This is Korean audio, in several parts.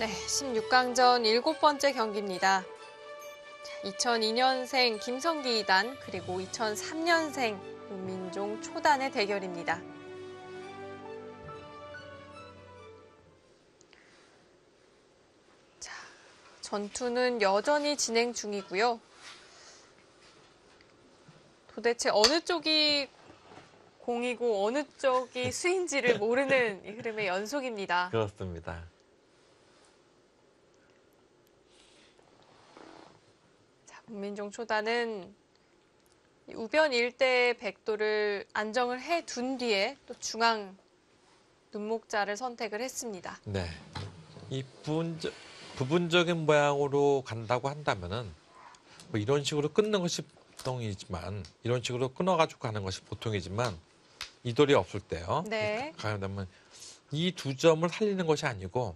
네, 16강전 7번째 경기입니다. 2002년생 김성기 2단 그리고 2003년생 문민종 초단의 대결입니다. 자, 전투는 여전히 진행 중이고요. 도대체 어느 쪽이 공이고 어느 쪽이 수인지를 모르는 이 흐름의 연속입니다. 그렇습니다. 문민종 초단은 우변 일대의 백도를 안정을 해둔 뒤에 또 중앙 눈목자를 선택을 했습니다. 네, 이 부분적인 모양으로 간다고 한다면은 뭐 이런 식으로 끊는 것이 보통이지만 이런 식으로 끊어가지고 가는 것이 보통이지만 이돌이 없을 때요. 네. 가면 이 두 점을 살리는 것이 아니고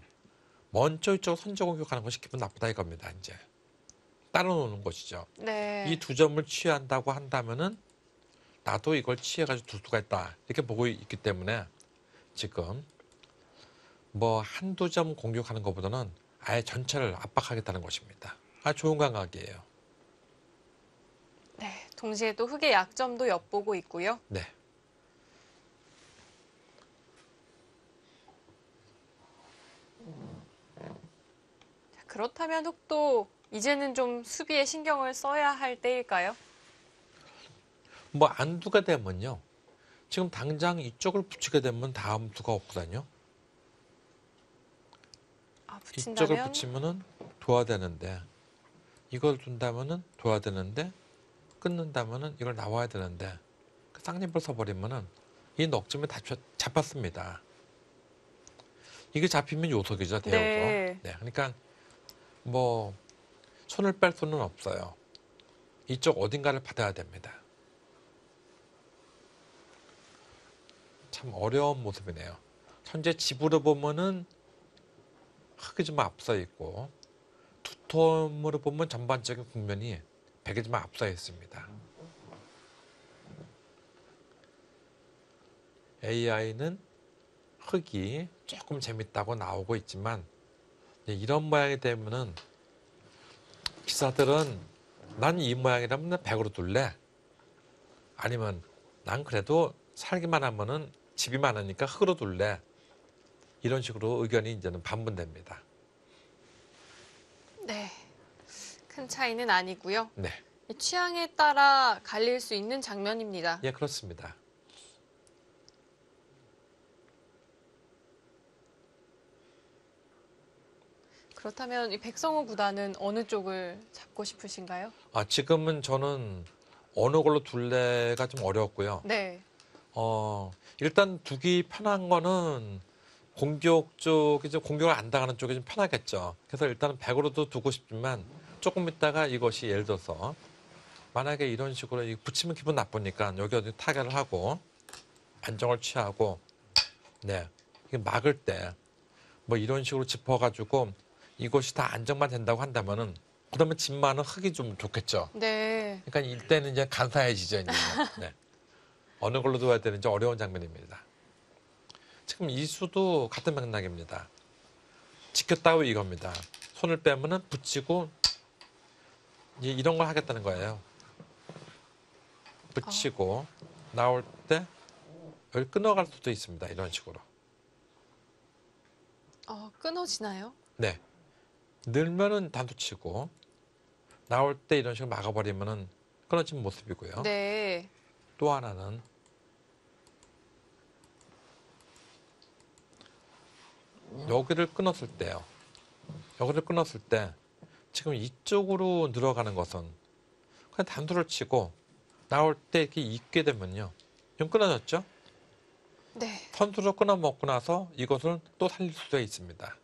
먼저 이쪽 선제 공격하는 것이 기분 나쁘다 이겁니다. 이제 따로 노는 것이죠. 네. 이 두 점을 취한다고 한다면은 나도 이걸 취해가지고 둘 수가 있다 이렇게 보고 있기 때문에 지금 뭐 한두 점 공격하는 것보다는 아예 전체를 압박하겠다는 것입니다. 좋은 감각이에요. 네. 동시에 또 흑의 약점도 엿보고 있고요. 네. 자, 그렇다면 흑도 이제는 좀 수비에 신경을 써야 할 때일까요? 뭐 안두가 되면요. 지금 당장 이쪽을 붙이게 되면 다음 두가 없거든요. 이쪽을 붙인다면? 붙이면은 둬야 되는데 이걸 둔다면은 둬야 되는데 끊는다면은 이걸 나와야 되는데 그 쌍립을 써버리면은 이 넉점이 다 잡혔습니다. 이게 잡히면 요속이죠, 대요속. 네. 네, 그러니까 뭐 손을 뺄 수는 없어요. 이쪽 어딘가를 받아야 됩니다. 참 어려운 모습이네요. 현재 집으로 보면은 흑이 좀 앞서 있고 투톱으로 보면 전반적인 국면이 백이 좀 앞서 있습니다. AI는 흑이 조금 재밌다고 나오고 있지만 이런 모양이 되면은 기사들은 난 이 모양이라면 난 100으로 둘래. 아니면 난 그래도 살기만 하면은 집이 많으니까 흑으로 둘래. 이런 식으로 의견이 이제는 반분됩니다. 네. 큰 차이는 아니고요. 네. 취향에 따라 갈릴 수 있는 장면입니다. 예, 그렇습니다. 그렇다면 이 백성호 구단은 어느 쪽을 잡고 싶으신가요? 지금은 저는 어느 걸로 둘래가 좀 어려웠고요. 네. 일단 두기 편한 거는 공격 쪽이 좀 공격을 안 당하는 쪽이 좀 편하겠죠. 그래서 일단은 100으로도 두고 싶지만 조금 있다가 이것이 예를 들어서 만약에 이런 식으로 붙이면 기분 나쁘니까 여기 어디 타결을 하고 안정을 취하고 네 이게 막을 때 뭐 이런 식으로 짚어가지고 이것이 다 안정만 된다고 한다면은 그러면 집만은 흙이 좀 좋겠죠. 네. 그러니까 이때는 이제 간사해지죠. 이제. 네. 어느 걸로 둬야 되는지 어려운 장면입니다. 지금 이 수도 같은 맥락입니다. 지켰다고 이겁니다. 손을 빼면은 붙이고 이런 걸 하겠다는 거예요. 붙이고 나올 때 여기 끊어갈 수도 있습니다. 이런 식으로. 끊어지나요? 네. 늘면은 단도치고 나올 때 이런 식으로 막아버리면은 끊어진 모습이고요. 네. 또 하나는 여기를 끊었을 때요. 여기를 끊었을 때 지금 이쪽으로 늘어가는 것은 그냥 단도를 치고 나올 때 이렇게 있게 되면요. 좀 끊어졌죠? 네. 선수로 끊어먹고 나서 이것을 또 살릴 수도 있습니다.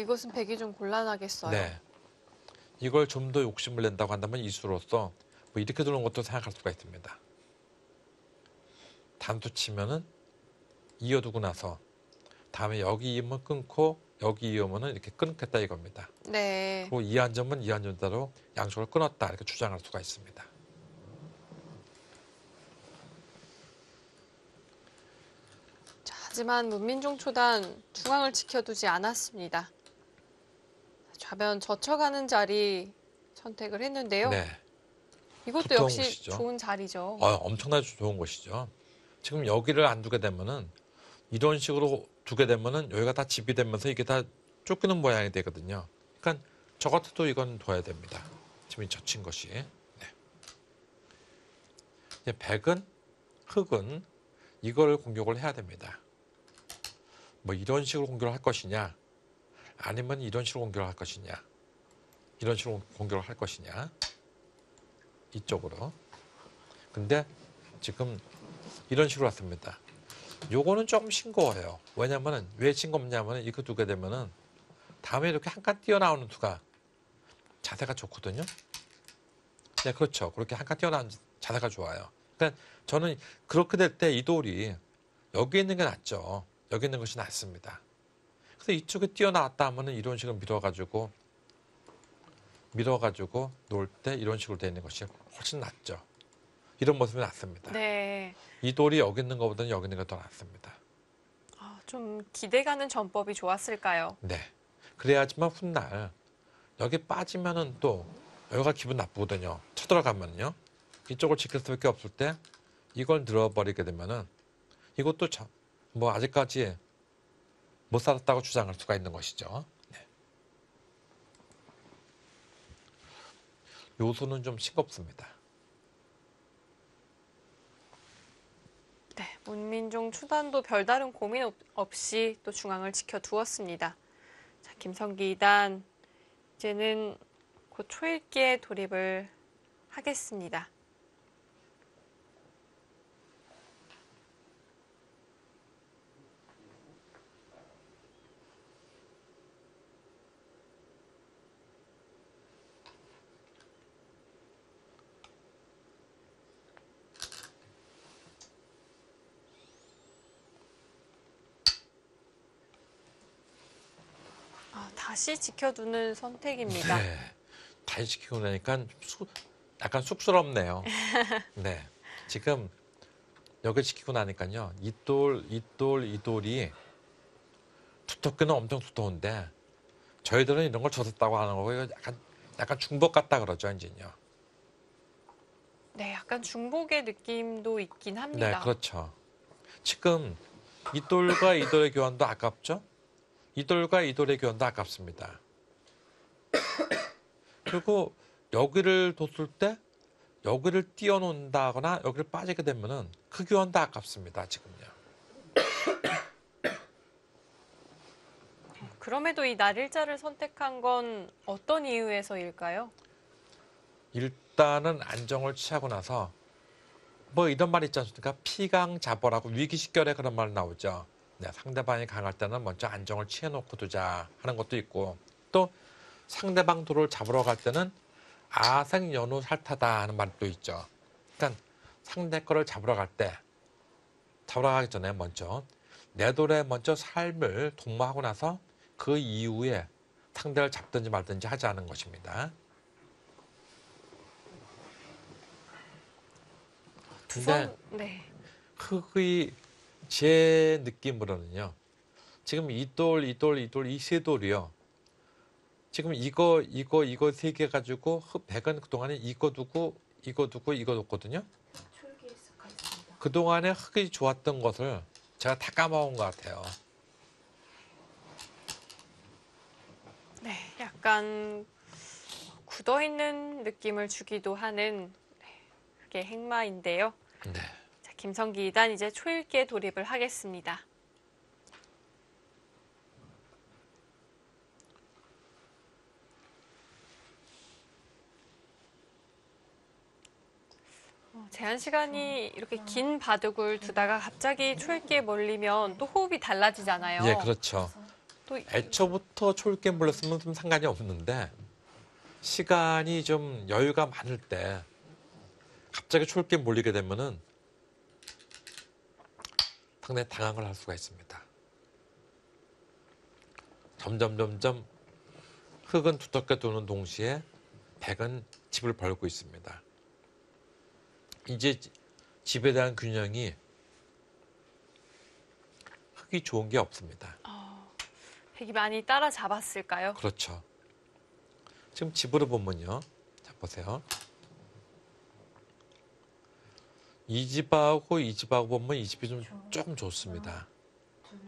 이것은 백이 좀 곤란하겠어요. 네. 이걸 좀 더 욕심을 낸다고 한다면 이수로서 뭐 이렇게 두는 것도 생각할 수가 있습니다. 단도 치면은 이어두고 나서 다음에 여기 이으면 끊고 여기 이으면은 이렇게 끊겠다 이겁니다. 네. 그리고 이 한 점은 이 한 점대로 양쪽을 끊었다 이렇게 주장할 수가 있습니다. 자, 하지만 문민중 초단 중앙을 지켜두지 않았습니다. 좌변 젖혀가는 자리 선택을 했는데요. 네. 이것도 두터운 역시 곳이죠. 좋은 자리죠. 엄청나게 좋은 곳이죠. 지금 여기를 안 두게 되면은 이런 식으로 두게 되면은 여기가 다 집이 되면서 이게 다 쫓기는 모양이 되거든요. 그러니까 저 같아도 이건 둬야 됩니다. 지금 이 젖힌 것이. 네. 이제 백은 흑은 이걸 공격을 해야 됩니다. 뭐 이런 식으로 공격을 할 것이냐, 아니면 이런 식으로 공격을 할 것이냐, 이런 식으로 공격을 할 것이냐, 이쪽으로. 근데 지금 이런 식으로 왔습니다. 요거는 조금 싱거워요. 왜냐면은 왜 싱겁냐면은 이거 두게 되면은 다음에 이렇게 한 칸 띄어나오는 투가 자세가 좋거든요. 네, 그렇죠. 그렇게 한 칸 띄어나오는 자세가 좋아요. 그러니까 저는 그렇게 될 때 이 돌이 여기 있는 게 낫죠. 여기 있는 것이 낫습니다. 그래서 이쪽에 띄어나왔다 하면은 이런 식으로 밀어가지고 놓을 때 이런 식으로 되어 있는 것이 훨씬 낫죠. 이런 모습이 낫습니다. 네. 이 돌이 여기 있는 것보다는 여기 있는 게 더 낫습니다. 좀 기대가는 전법이 좋았을까요? 네. 그래야지만 훗날 여기 빠지면은 또 여기가 기분 나쁘거든요. 쳐들어가면요. 이쪽을 지킬 수밖에 없을 때 이걸 늘어버리게 되면은 이것도 참 뭐 아직까지 못 살았다고 주장할 수가 있는 것이죠. 네. 요소는 좀 싱겁습니다. 네, 문민중 초단도 별다른 고민 없이 또 중앙을 지켜두었습니다. 자, 김성기 2단 이제는 곧 초읽기에 돌입을 하겠습니다. 다시 지켜두는 선택입니다. 네. 다시 지키고 나니까 약간 쑥스럽네요. 네. 지금 여기 지키고 나니까요. 이 돌이 두텁기는 엄청 두터운데 저희들은 이런 걸 젖었다고 하는 거고 이거 약간 중복 같다 그러죠, 이제요. 네, 약간 중복의 느낌도 있긴 네, 합니다. 그렇죠. 지금 이 돌과 이 돌의 교환도 아깝죠? 이 돌과 이 돌의 교환도 아깝습니다. 그리고 여기를 뒀을 때 여기를 띄워놓는다거나 여기를 빠지게 되면은 그 교환도 아깝습니다. 지금요. 그럼에도 이 날일자를 선택한 건 어떤 이유에서일까요? 일단은 안정을 취하고 나서 뭐 이런 말 있지 않습니까? 피강자보라고 위기식결에 그런 말 나오죠. 네, 상대방이 강할 때는 먼저 안정을 취해놓고 두자 하는 것도 있고 또 상대방 돌을 잡으러 갈 때는 아생연후 살타다 하는 말도 있죠. 그러니까 상대 거를 잡으러 가기 전에 먼저 내 돌에 먼저 삶을 독모하고 나서 그 이후에 상대를 잡든지 말든지 하자는 것입니다. 근데 네. 흑의 제 느낌으로는요. 지금 이 세 돌이요. 지금 이거 세 개 가지고 백은 그동안에 이거 두고 이거 뒀거든요. 그동안에 흑이 좋았던 것을 제가 다 까먹은 것 같아요. 네, 약간 굳어있는 느낌을 주기도 하는 흑의 행마인데요. 네. 자, 김성기 2단 이제 초읽기에 돌입을 하겠습니다. 제한 시간이 이렇게 긴 바둑을 두다가 갑자기 초읽기에 몰리면 또 호흡이 달라지잖아요. 예, 그렇죠. 또 애초부터 초읽기에 몰렸으면 좀 상관이 없는데 시간이 좀 여유가 많을 때 갑자기 초읽기에 몰리게 되면은 상당히 당황을 할 수가 있습니다. 점점 흑은 두텁게 도는 동시에 백은 집을 벌고 있습니다. 이제 집에 대한 균형이 흙이 좋은 게 없습니다. 백이 많이 따라잡았을까요? 그렇죠. 지금 집으로 보면요. 자, 보세요. 이 집하고 이 집하고 보면 이 집이 조금 좋습니다. 둘,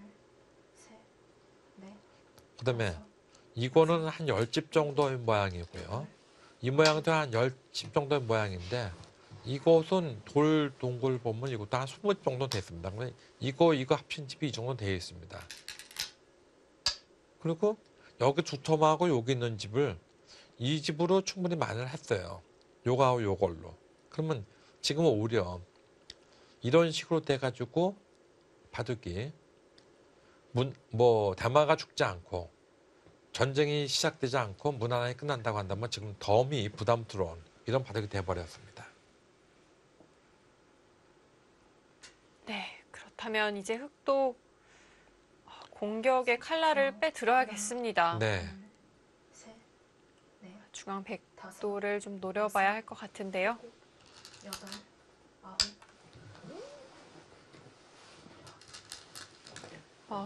셋, 넷, 그다음에 다섯, 이거는 한 10집 정도의 모양이고요. 이 모양도 한 10집 정도의 모양인데 이곳은 돌 동굴 보면 이것도 한 20집 정도 됐습니다. 이거 합친 집이 이 정도 되어 있습니다. 그리고 여기 두 텀하고 여기 있는 집을 이 집으로 충분히 마련을 했어요. 요거하고 요걸로. 그러면 지금은 오히려 이런 식으로 돼가지고 바둑이 대마가 죽지 않고 전쟁이 시작되지 않고 무난하게 끝난다고 한다면 지금 덤이 부담스러운 이런 바둑이 돼버렸습니다. 네, 그렇다면 이제 흑도 공격의 칼날을 빼들어야겠습니다. 네. 셋, 넷, 중앙 다섯, 백도를 좀 노려봐야 할 것 같은데요. 여덟, 아홉.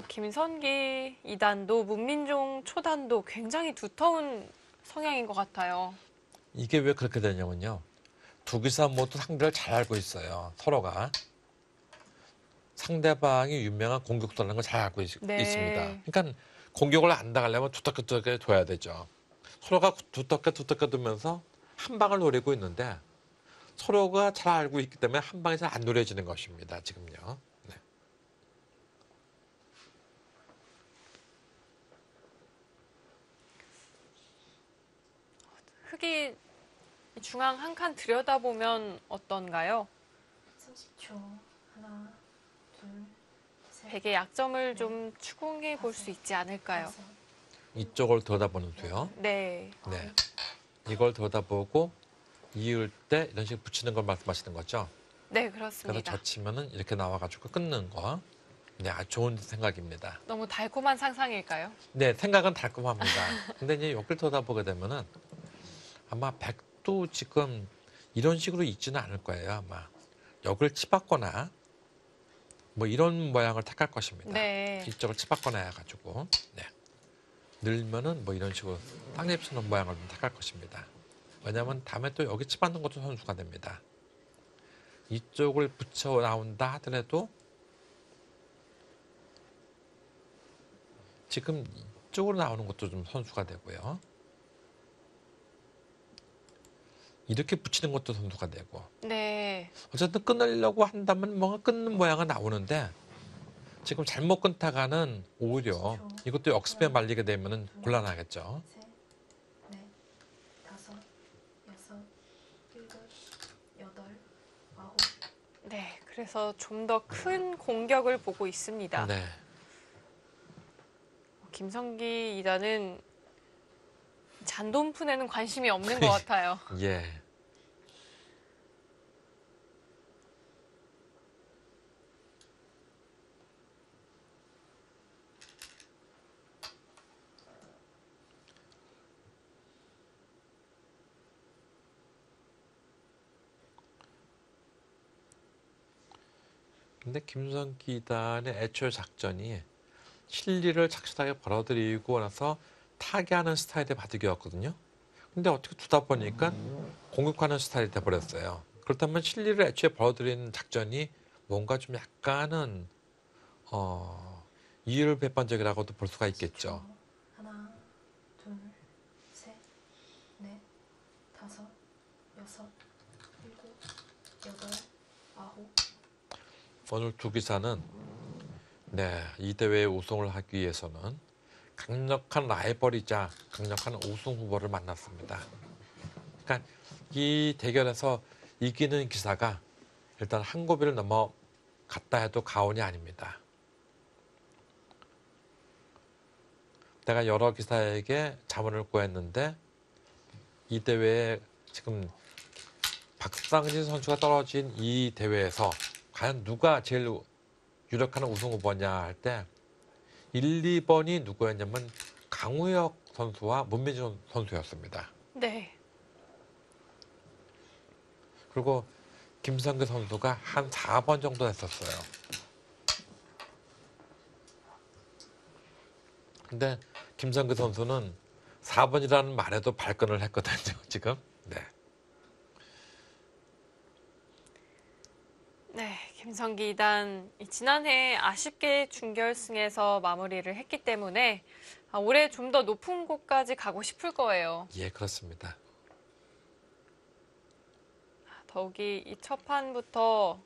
김선기 2단도 문민종 초단도 굉장히 두터운 성향인 것 같아요. 이게 왜 그렇게 되냐면요. 두 기사 모두 상대를 잘 알고 있어요. 서로가. 상대방이 유명한 공격수라는 걸 잘 알고 있습니다. 네. 그러니까 공격을 안 당하려면 두텁게 둬야 되죠. 서로가 두텁게 두면서 한 방을 노리고 있는데 서로가 잘 알고 있기 때문에 한 방이 잘 안 노려지는 것입니다. 지금요. 네. 흑이 중앙 한 칸 들여다보면 어떤가요? 30초. 하나, 둘, 셋, 백의 약점을 좀 추궁해 볼 수 있지 않을까요? 다섯, 이쪽을 들여다보는 수요. 네. 네. 이걸 들여다보고 이을 때 이런 식으로 붙이는 걸 말씀하시는 거죠. 네, 그래서 그렇습니다. 젖히면은 이렇게 나와가지고 끊는 거. 네, 아주 좋은 생각입니다. 너무 달콤한 상상일까요? 네, 생각은 달콤합니다. 근데 이제 여길 들여다보게 되면은 아마 백도 지금 이런 식으로 있지는 않을 거예요. 아마 여길 치받거나 뭐 이런 모양을 택할 것입니다. 네. 이쪽을 치받거나 해가지고 네. 늘면은 뭐 이런 식으로 땅잎 치는 모양을 좀 택할 것입니다. 왜냐하면 다음에 또 여기 치받는 것도 선수가 됩니다. 이쪽을 붙여 나온다 하더라도 지금 이쪽으로 나오는 것도 좀 선수가 되고요. 이렇게 붙이는 것도 선수가 되고 네. 어쨌든 끊으려고 한다면 뭔가 끊는 모양은 나오는데 지금 잘못 끊다가는 오히려 이것도 역습에 말리게 되면 곤란하겠죠. 셋, 넷, 다섯, 여섯, 일곱, 여덟, 아홉. 네. 그래서 좀 더 큰 공격을 보고 있습니다. 네. 김성기 2단은 잔돈푼에는 관심이 없는 것 같아요. 예. 근데 김성기단의 애초의 작전이 실리를 착실하게 벌어들이고 나서 타개하는 스타일의 바둑이었거든요. 근데 어떻게 두다 보니까 공격하는 스타일이 돼버렸어요. 그렇다면 실리를 애초에 벌어들이는 작전이 뭔가 좀 약간은 이율배반적이라고도 볼 수가 있겠죠. 하나, 둘, 셋, 넷, 다섯, 여섯, 일곱, 여덟, 아홉. 오늘 두 기사는 네, 이 대회에 우승을 하기 위해서는 강력한 라이벌이자 강력한 우승 후보를 만났습니다. 그러니까 이 대결에서 이기는 기사가 일단 한 고비를 넘어갔다 해도 과언이 아닙니다. 내가 여러 기사에게 자문을 구했는데 이 대회에 지금 박상진 선수가 떨어진 이 대회에서 과연 누가 제일 유력한 우승 후보냐 할 때 1, 2번이 누구였냐면 강우혁 선수와 문민준 선수였습니다. 네. 그리고 김성규 선수가 한 4번 정도 했었어요. 근데 김성규 선수는 4번이라는 말에도 발끈을 했거든요, 지금. 네. 네, 김성기 2단 지난해 아쉽게 준결승에서 마무리를 했기 때문에 올해 좀 더 높은 곳까지 가고 싶을 거예요. 예, 그렇습니다. 더욱이 이 첫 판부터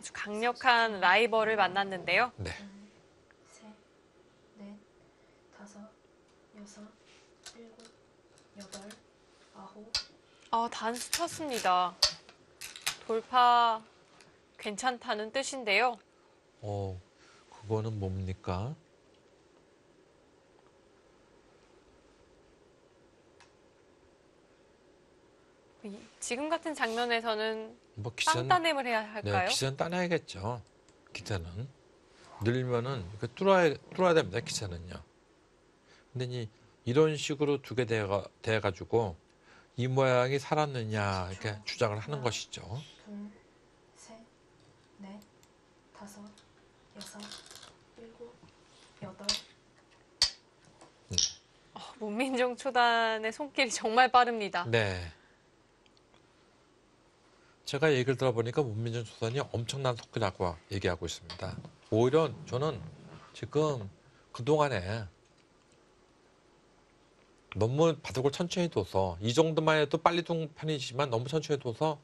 아주 강력한 라이벌을 만났는데요. 네. 셋, 넷, 다섯, 여섯, 일곱, 여덟, 아홉. 단수 쳤습니다. 돌파 괜찮다는 뜻인데요. 그거는 뭡니까? 지금 같은 장면에서는 뭐 빵따냄을 해야 네, 할까요? 기세는 따내야겠죠. 기세는 늘면은 이거 뚫어야 됩니다. 기세는요. 근데 이런 식으로 두게 돼가지고 이 모양이 살았느냐 이렇게 주장을 하는 것이죠. 둘, 셋, 넷, 다섯, 여섯, 일곱, 여덟. 문민정 초단의 손길이 정말 빠릅니다. 네. 제가 얘기를 들어보니까 문민정 초단이 엄청난 속기라고 얘기하고 있습니다. 오히려 저는 지금 그동안에 너무 바둑을 천천히 둬서 이 정도만 해도 빨리 둔 편이지만 너무 천천히 둬서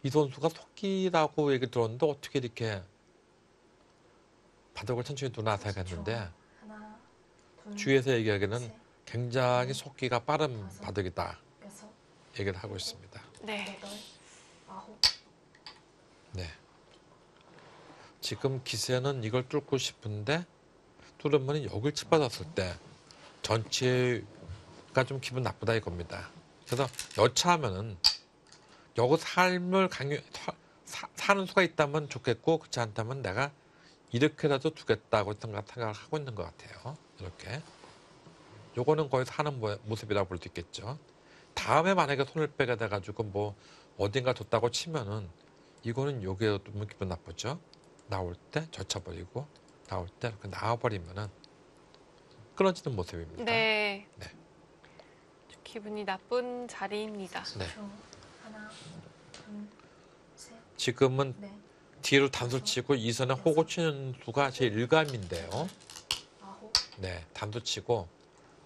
이 선수가 속기라고 얘기 들었는데 어떻게 이렇게 바둑을 천천히 두나 생각했는데 하나, 둘, 주위에서 얘기하기는 셋, 굉장히 속기가 빠른 바둑이다 여섯, 얘기를 하고 있습니다. 네. 여덟, 아홉. 네. 지금 기세는 이걸 뚫고 싶은데 뚫으면 여길 치받았을 때 전체가 좀 기분 나쁘다 이겁니다. 그래서 여차하면은 여기 삶을 사는 수가 있다면 좋겠고 그렇지 않다면 내가 이렇게라도 두겠다고 생각을 하고 있는 것 같아요. 이렇게. 요거는 거의 사는 모습이라고 볼 수 있겠죠. 다음에 만약에 손을 빼게 돼가지고 뭐 어딘가 뒀다고 치면은 이거는 요게 너무 기분 나쁘죠. 나올 때 젖혀버리고 나올 때 이렇게 나와버리면은 끊어지는 모습입니다. 네. 네. 기분이 나쁜 자리입니다. 네. 하나, 둘, 셋, 지금은 넷, 뒤로 단수 치고 이선에 호구 치는 수가 제 일감인데요. 아홉. 네, 단수 치고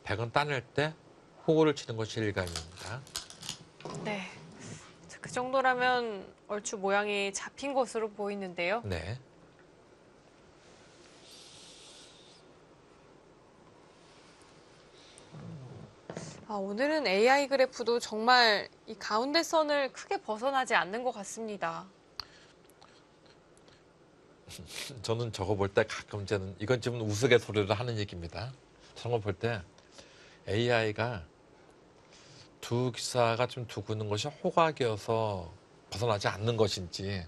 백은 따낼 때 호구를 치는 것이 일감입니다. 네. 그 정도라면 얼추 모양이 잡힌 것으로 보이는데요. 네. 오늘은 AI 그래프도 정말 이 가운데 선을 크게 벗어나지 않는 것 같습니다. 저는 저거 볼 때 가끔 저는 이건 지금 우스갯소리를 하는 얘기입니다. 저런 거 볼 때 AI가 두 기사가 좀 두고 있는 것이 호각이어서 벗어나지 않는 것인지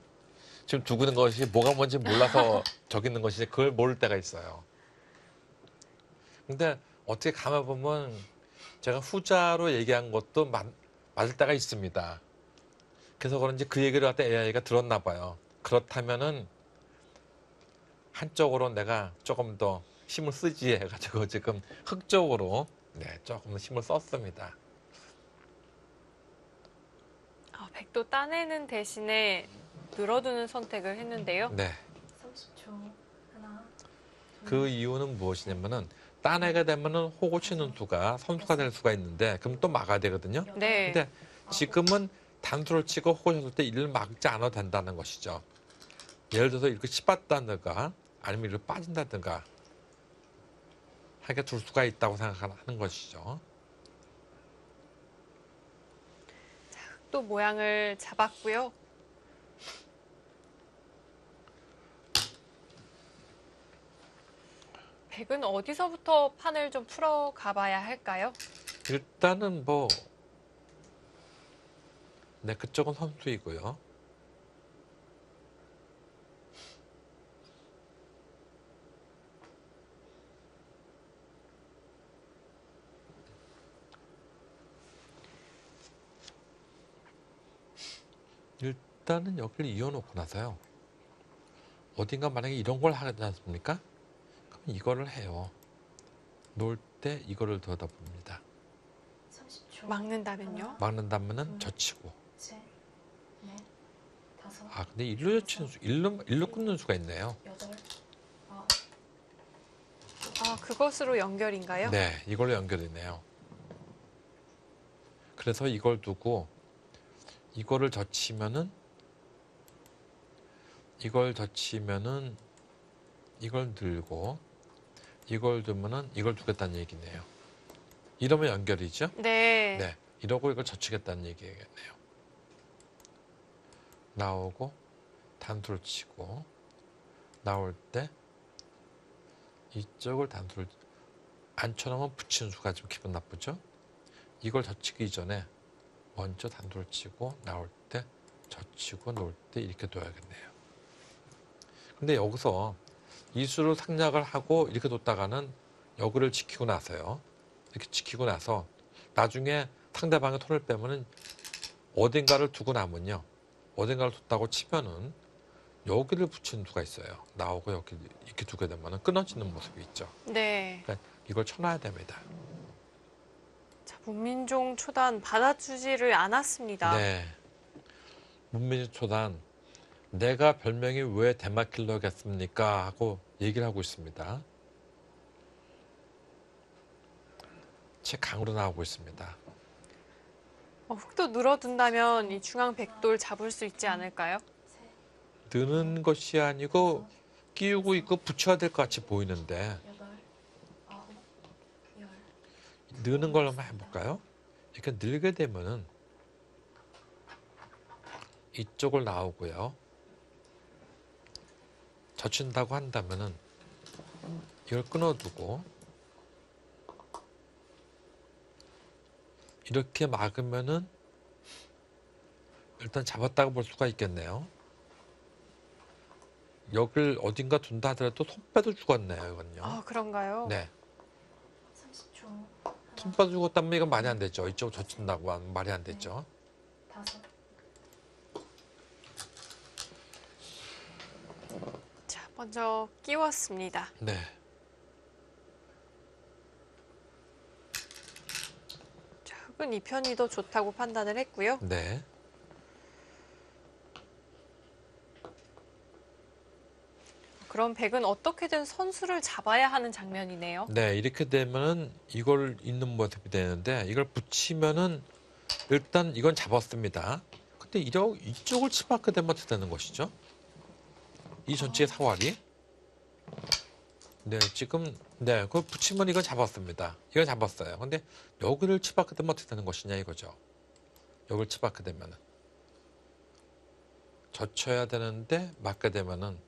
지금 두고 있는 것이 뭐가 뭔지 몰라서 저기 있는 것인지 그걸 모를 때가 있어요. 근데 어떻게 감아보면 제가 후자로 얘기한 것도 맞을 때가 있습니다. 그래서 그런지 그 얘기를 할 때 AI가 들었나 봐요. 그렇다면은 한쪽으로 내가 조금 더 힘을 쓰지 해가지고 지금 흑쪽으로 조금 더 힘을 썼습니다. 백도 따내는 대신에 늘어두는 선택을 했는데요. 네. 30초. 하나, 둘, 그 이유는 무엇이냐면은 따내게 되면은 호구 치는 수가 선수가 될 수가 있는데 그럼 또 막아야 되거든요. 여덟, 네. 근데 지금은 단수를 치고 호구 쳤을 때 이를 막지 않아도 된다는 것이죠. 예를 들어서 이렇게 치봤다든가 아니면 이렇게 빠진다든가 하게 둘 수가 있다고 생각하는 것이죠. 또 모양을 잡았고요. 백은 어디서부터 판을 좀 풀어가 봐야 할까요? 일단은 네, 그쪽은 선수이고요. 일단은 여기를 이어놓고 나서요. 어딘가 만약에 이런 걸 하지 않습니까? 그럼 이거를 해요. 놓을 때 이거를 들여다봅니다. 30초. 막는다면요? 하나, 막는다면은 젖히고. 셋, 넷, 다섯, 아 근데 일로 젖히는 수, 일로 끊는 수가 있네요. 여덟, 아홉. 아, 그것으로 연결인가요? 네, 이걸로 연결이네요. 그래서 이걸 두고 이거를 젖히면은 이걸 들고 이걸 두면은 이걸 두겠다는 얘기네요. 이러면 연결이죠? 네. 네, 이러고 이걸 젖히겠다는 얘기겠네요. 나오고 단수를 치고 나올 때 이쪽을 단수를 안 쳐놓으면 붙이는 수가 좀 기분 나쁘죠? 이걸 젖히기 전에 먼저 단수를 치고 나올 때 젖히고 놓을 때 이렇게 둬야겠네요. 근데 여기서 이 수를 생략을 하고 이렇게 뒀다가는 여기를 지키고 나서요. 이렇게 지키고 나서 나중에 상대방의 손을 빼면은 어딘가를 두고 나면요. 어딘가를 뒀다고 치면은 여기를 붙이는 수가 있어요. 나오고 여기 이렇게 두게 되면은 끊어지는 모습이 있죠. 네. 그러니까 이걸 쳐놔야 됩니다. 자, 문민종 초단 받아주지를 않았습니다. 네. 문민주 초단 내가 별명이 왜 대마킬러겠습니까? 하고 얘기를 하고 있습니다. 책 강으로 나오고 있습니다. 흙도 늘어둔다면 이 중앙 백돌 잡을 수 있지 않을까요? 셋, 느는 것이 아니고 끼우고 있고 붙여야 될 것 같이 보이는데 여덟, 아홉, 열. 느는 걸 한번 해볼까요? 이렇게 늘게 되면은 이쪽을 나오고요. 젖힌다고 한다면은 이걸 끊어두고 이렇게 막으면은 일단 잡았다고 볼 수가 있겠네요. 여길 어딘가 둔다 하더라도 손빼도 죽었네요, 이건요. 아, 그런가요? 네. 30초. 하나, 손빼도 죽었다면 이건 말이 안 되죠. 이쪽 젖힌다고 하면 말이 안 되죠. 다섯. 자, 먼저 끼웠습니다. 네. 자, 흙은 이 편이 더 좋다고 판단을 했고요. 네. 그럼 백은 어떻게든 선수를 잡아야 하는 장면이네요. 네, 이렇게 되면은 이걸 있는 모습이 되는데 이걸 붙이면은 일단 이건 잡았습니다. 근데 이쪽을 치받게 되면 어떻게 되는 것이죠? 이 전체의 사활이. 네, 지금 네, 그걸 붙이면 이건 잡았습니다. 이건 잡았어요. 근데 여기를 치받게 되면 어떻게 되는 것이냐 이거죠. 여기를 치받게 되면은 젖혀야 되는데 맞게 되면은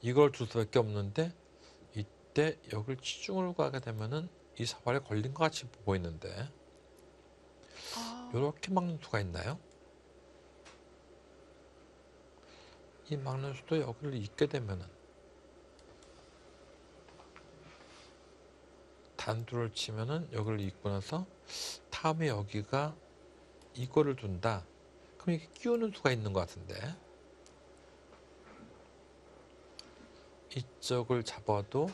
이걸 둘 수밖에 없는데 이때 여기를 치중을 가게 되면은 이 사활에 걸린 것 같이 보이는데 아, 이렇게 막는 수가 있나요? 이 막는 수도 여기를 잇게 되면은 단두를 치면은 여기를 잇고 나서 다음에 여기가 이거를 둔다. 그럼 이게 끼우는 수가 있는 것 같은데 이쪽을 잡아도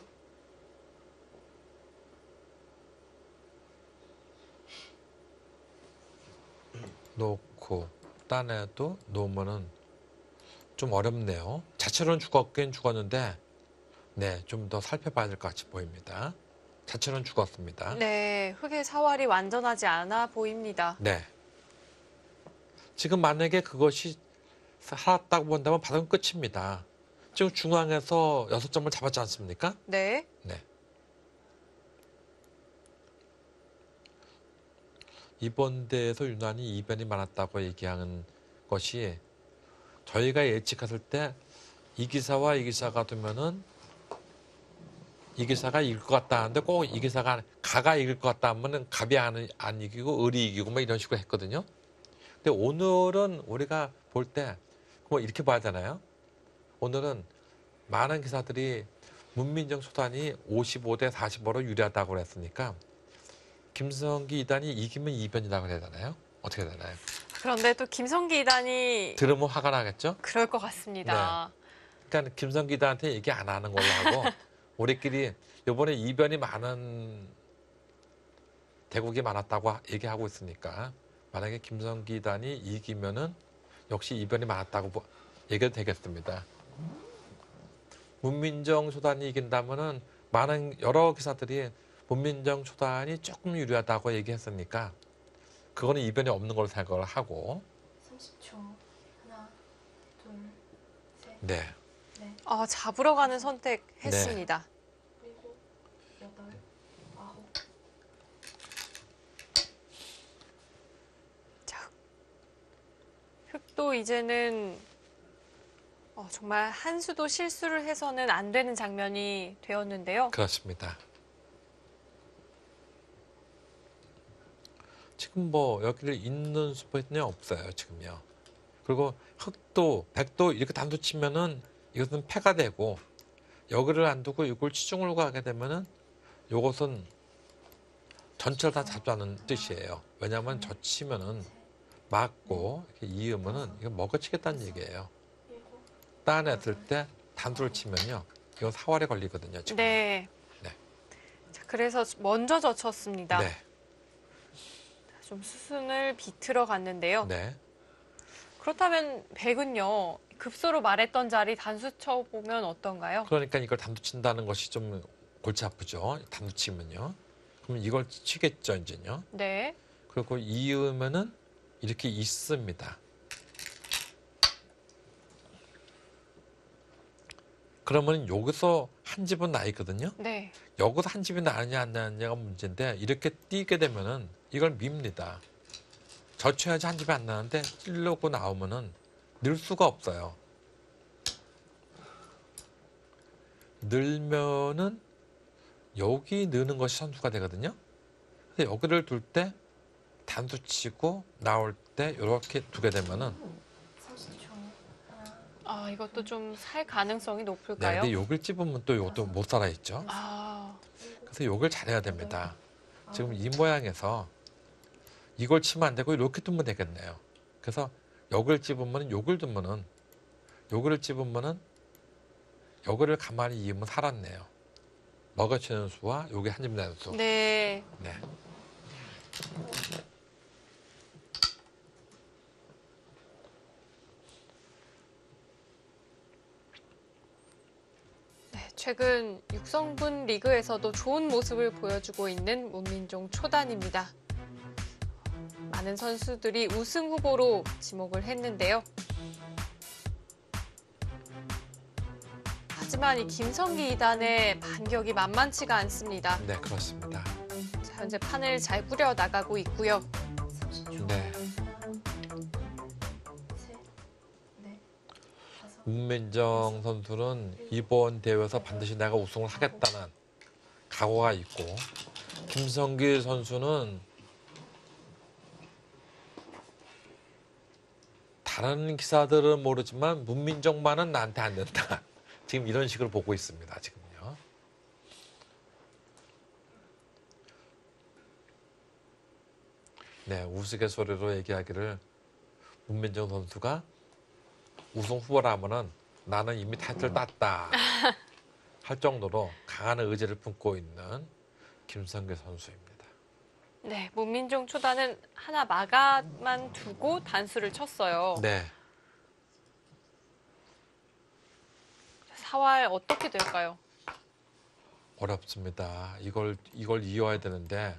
놓고 딴에도 놓으면은 좀 어렵네요. 자체로는 죽었긴 죽었는데 네, 좀 더 살펴봐야 될 것 같이 보입니다. 자체로는 죽었습니다. 네, 흙의 사활이 완전하지 않아 보입니다. 네. 지금 만약에 그것이 살았다고 본다면 바닥은 끝입니다. 지금 중앙에서 6점을 잡았지 않습니까? 네. 네. 이번 대회에서 유난히 이변이 많았다고 얘기하는 것이 저희가 예측했을 때 이 기사와 이 기사가 두면은 이 기사가 이길 것 같다 하는데 꼭 이 기사가 가가 이길 것 같다 하면은 갑이 안 이기고 을이 이기고 뭐 이런 식으로 했거든요. 근데 오늘은 우리가 볼 때 뭐 이렇게 봐야 되나요? 오늘은 많은 기사들이 문민정 초단이 55대 45로 유리하다고 그랬으니까 김성기 2단이 이기면 2변이라고 해야 되나요? 어떻게 해야 되나요? 그런데 또 김성기 2단이 들으면 화가 나겠죠? 그럴 것 같습니다. 그러니까 김성기 2단한테 얘기 안 하는 걸로 하고 우리끼리 이번에 이변이 많은 대국이 많았다고 얘기하고 있으니까 만약에 김성기단이 이기면은 역시 이변이 많았다고 얘기해도 되겠습니다. 문민정 초단이 이긴다면은 많은 여러 기사들이 문민정 초단이 조금 유리하다고 얘기했으니까 그거는 이변이 없는 걸로 생각을 하고 30초. 하나, 둘, 셋, 네. 넷, 잡으러 가는 선택했습니다. 일곱, 여덟, 아홉. 자, 흑도 이제는 정말 한 수도 실수를 해서는 안 되는 장면이 되었는데요. 그렇습니다. 지금 뭐 여기를 잇는 수법이 없어요. 지금요. 그리고 흑도 백도 이렇게 단수 치면은 이것은 패가 되고 여기를 안 두고 이걸 치중을 가게 되면은 이것은 전체를 다 잡자는 뜻이에요. 왜냐하면 저 치면은 맞고 이렇게 이으면은 이거 먹어치겠다는 얘기예요. 일곱, 따냈을 때 단수를 치면요. 이건 사활에 걸리거든요. 지금. 네. 네. 자, 그래서 먼저 젖혔습니다. 네. 좀 수순을 비틀어 갔는데요. 네. 그렇다면 백은요. 급소로 말했던 자리 단수 쳐보면 어떤가요? 그러니까 이걸 단수 친다는 것이 좀 골치 아프죠. 단수 치면요. 그럼 이걸 치겠죠, 이제요. 네. 그리고 이으면은 이렇게 있습니다. 그러면 여기서 한 집은 나 있거든요. 네. 여기서 한 집이 나느냐 안 나느냐가 문제인데 이렇게 뛰게 되면은 이걸 밉니다. 젖혀야지 한 집이 안 나는데 찔르고 나오면은 늘 수가 없어요. 늘면은 여기 느는 것이 선수가 되거든요. 근데 여기를 둘 때 단수 치고 나올 때 이렇게 두게 되면은 30초. 하나, 이것도 좀 살 가능성이 네, 높을까요? 근데 여길 찝으면 또 이것도 못 살아 있죠. 일곱, 그래서 요걸 잘해야 됩니다. 지금 이 모양에서 이걸 치면 안 되고 이렇게 두면 되겠네요. 그래서 여기를 찝으면 요걸 두면은 요거를 찝으면은 요거를 가만히 이으면 살았네요. 먹어치는 수와 요게 한 집 내는 수. 네. 네. 최근 육성분 리그에서도 좋은 모습을 보여주고 있는 문민종 초단입니다. 많은 선수들이 우승 후보로 지목을 했는데요. 하지만 이 김성기 2단의 반격이 만만치가 않습니다. 네, 그렇습니다. 자, 현재 판을 잘 꾸려 나가고 있고요. 30초. 네. 셋, 넷, 다섯. 문민정 선수는 이번 대회에서 반드시 내가 우승을 하겠다는 각오가 있고 김성기 선수는 다른 기사들은 모르지만 문민정만은 나한테 안 된다. 지금 이런 식으로 보고 있습니다. 지금요. 네, 우스갯소리로 얘기하기를 문민정 선수가 우승 후보라면은 나는 이미 타이틀 땄다 할 정도로 강한 의지를 품고 있는 김성기 선수입니다. 네, 문민종 초단은 하나 마가만 두고 단수를 쳤어요. 네, 사활 어떻게 될까요? 어렵습니다. 이걸 이어야 되는데